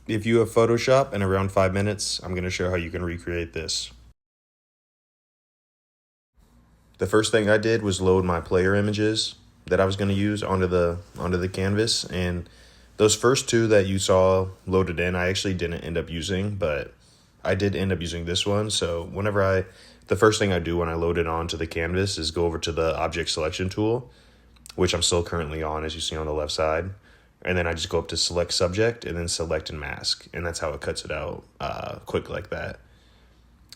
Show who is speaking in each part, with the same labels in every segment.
Speaker 1: If you have Photoshop in around 5 minutes, I'm going to show how you can recreate this. The first thing I did was load my player images that I was going to use onto the canvas, and those first two that you saw loaded in, I actually didn't end up using, but I did end up using this one. So the first thing I do when I load it onto the canvas is go over to the object selection tool, which I'm still currently on, as you see on the left side. And then I just go up to select subject and then select and mask. And that's how it cuts it out quick like that.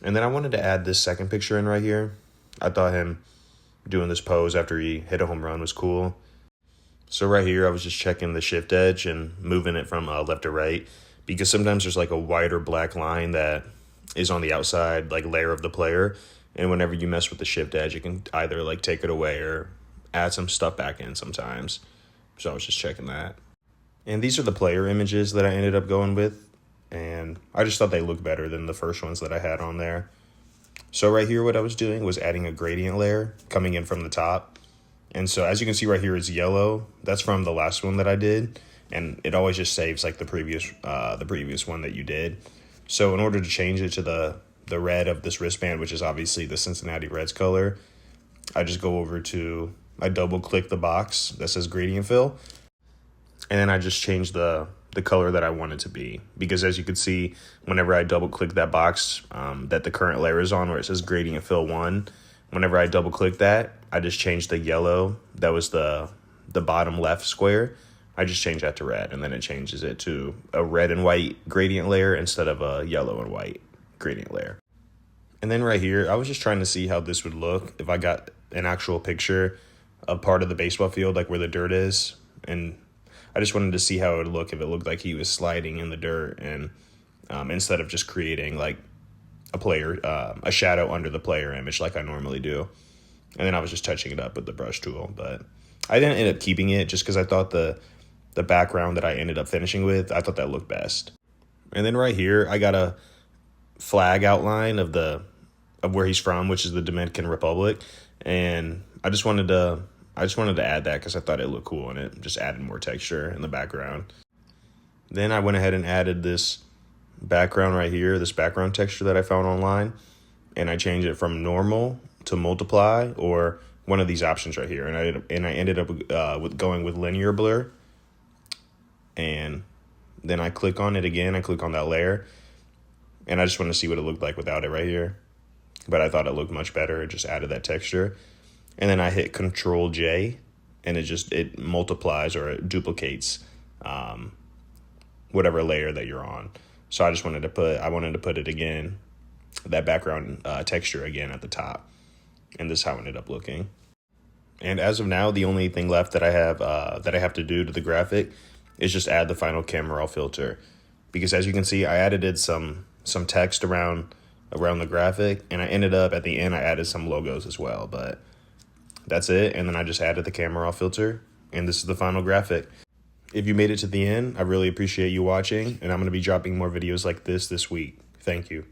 Speaker 1: And then I wanted to add this second picture in right here. I thought him doing this pose after he hit a home run was cool. So right here, I was just checking the shift edge and moving it from left to right, because sometimes there's like a white or black line that is on the outside like layer of the player. And whenever you mess with the shift edge, it can either like take it away or add some stuff back in sometimes. So I was just checking that. And these are the player images that I ended up going with. And I just thought they looked better than the first ones that I had on there. So right here, what I was doing was adding a gradient layer coming in from the top. And so as you can see right here is yellow. That's from the last one that I did. And it always just saves like the previous one that you did. So in order to change it to the red of this wristband, which is obviously the Cincinnati Reds color, I just go over to, I double click the box that says gradient fill. And then I just change the color that I want it to be. Because as you can see, whenever I double click that box that the current layer is on, where it says gradient fill 1, whenever I double click that, I just change the yellow, that was the bottom left square, I just change that to red, and then it changes it to a red and white gradient layer instead of a yellow and white gradient layer. And then right here, I was just trying to see how this would look if I got an actual picture of part of the baseball field, like where the dirt is. And I just wanted to see how it would look if it looked like he was sliding in the dirt, and instead of just creating like a shadow under the player image like I normally do. And then I was just touching it up with the brush tool, but I didn't end up keeping it just because I thought the background that I ended up finishing with, I thought that looked best. And then right here, I got a flag outline of where he's from, which is the Dominican Republic, and I just wanted to add that because I thought it looked cool, and it just added more texture in the background. Then I went ahead and added this background right here, this background texture that I found online, and I changed it from normal to multiply, or one of these options right here, and I ended up with going with linear blur. And then I click on it again, I click on that layer, and I just want to see what it looked like without it right here. But I thought it looked much better. It just added that texture. And then I hit Control J, and it multiplies, or it duplicates whatever layer that you're on. So I wanted to put it again, that background texture again at the top. And this is how it ended up looking. And as of now, the only thing left that I have to do to the graphic is just add the final camera raw filter. Because as you can see, I added some text around the graphic, and I ended up at the end, I added some logos as well, but that's it. And then I just added the camera raw filter, and this is the final graphic. If you made it to the end, I really appreciate you watching, and I'm going to be dropping more videos like this week. Thank you.